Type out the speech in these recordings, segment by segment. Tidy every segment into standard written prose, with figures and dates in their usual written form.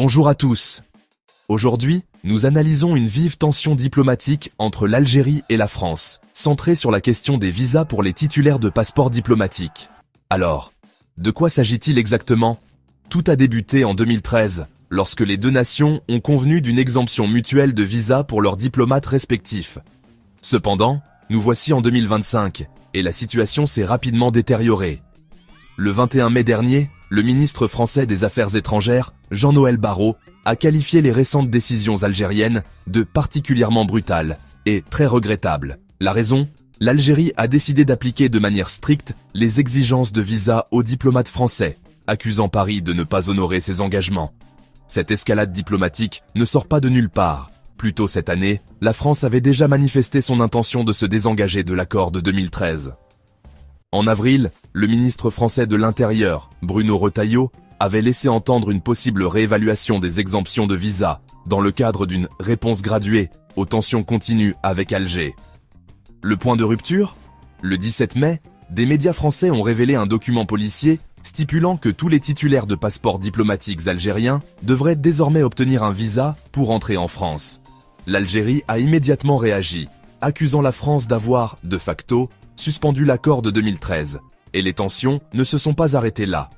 Bonjour à tous. Aujourd'hui, nous analysons une vive tension diplomatique entre l'Algérie et la France, centrée sur la question des visas pour les titulaires de passeports diplomatiques. Alors, de quoi s'agit-il exactement? Tout a débuté en 2013, lorsque les deux nations ont convenu d'une exemption mutuelle de visas pour leurs diplomates respectifs. Cependant, nous voici en 2025, et la situation s'est rapidement détériorée. Le 21 mai dernier, le ministre français des Affaires étrangères, Jean-Noël Barrot, a qualifié les récentes décisions algériennes de particulièrement brutales et très regrettables. La raison? L'Algérie a décidé d'appliquer de manière stricte les exigences de visa aux diplomates français, accusant Paris de ne pas honorer ses engagements. Cette escalade diplomatique ne sort pas de nulle part. Plus tôt cette année, la France avait déjà manifesté son intention de se désengager de l'accord de 2013. En avril, le ministre français de l'Intérieur, Bruno Retailleau, avait laissé entendre une possible réévaluation des exemptions de visa dans le cadre d'une réponse graduée aux tensions continues avec Alger. Le point de rupture? Le 17 mai, des médias français ont révélé un document policier stipulant que tous les titulaires de passeports diplomatiques algériens devraient désormais obtenir un visa pour entrer en France. L'Algérie a immédiatement réagi, accusant la France d'avoir, de facto, suspendu l'accord de 2013, et les tensions ne se sont pas arrêtées là.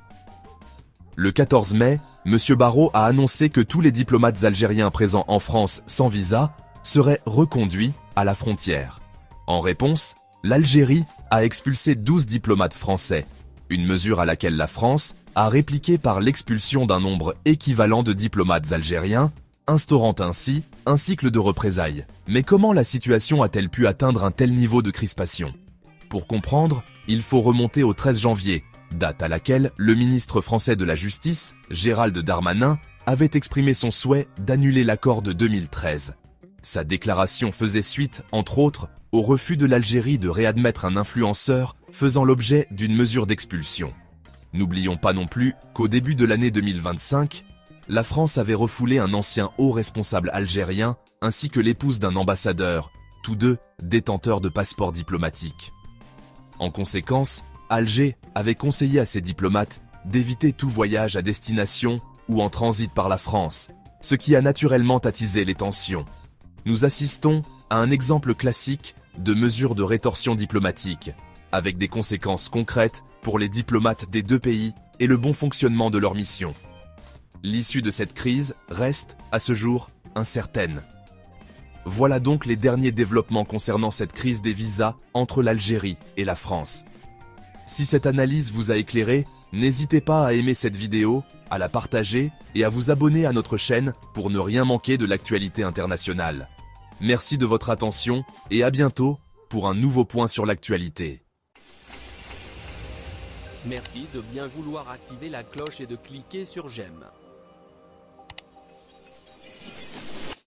Le 14 mai, M. Barrot a annoncé que tous les diplomates algériens présents en France sans visa seraient reconduits à la frontière. En réponse, l'Algérie a expulsé 12 diplomates français, une mesure à laquelle la France a répliqué par l'expulsion d'un nombre équivalent de diplomates algériens, instaurant ainsi un cycle de représailles. Mais comment la situation a-t-elle pu atteindre un tel niveau de crispation? Pour comprendre, il faut remonter au 13 janvier, date à laquelle le ministre français de la Justice, Gérald Darmanin, avait exprimé son souhait d'annuler l'accord de 2013. Sa déclaration faisait suite, entre autres, au refus de l'Algérie de réadmettre un influenceur faisant l'objet d'une mesure d'expulsion. N'oublions pas non plus qu'au début de l'année 2025, la France avait refoulé un ancien haut responsable algérien ainsi que l'épouse d'un ambassadeur, tous deux détenteurs de passeports diplomatiques. En conséquence, Alger avait conseillé à ses diplomates d'éviter tout voyage à destination ou en transit par la France, ce qui a naturellement attisé les tensions. Nous assistons à un exemple classique de mesure de rétorsion diplomatique, avec des conséquences concrètes pour les diplomates des deux pays et le bon fonctionnement de leur mission. L'issue de cette crise reste, à ce jour, incertaine. Voilà donc les derniers développements concernant cette crise des visas entre l'Algérie et la France. Si cette analyse vous a éclairé, n'hésitez pas à aimer cette vidéo, à la partager et à vous abonner à notre chaîne pour ne rien manquer de l'actualité internationale. Merci de votre attention et à bientôt pour un nouveau point sur l'actualité. Merci de bien vouloir activer la cloche et de cliquer sur j'aime.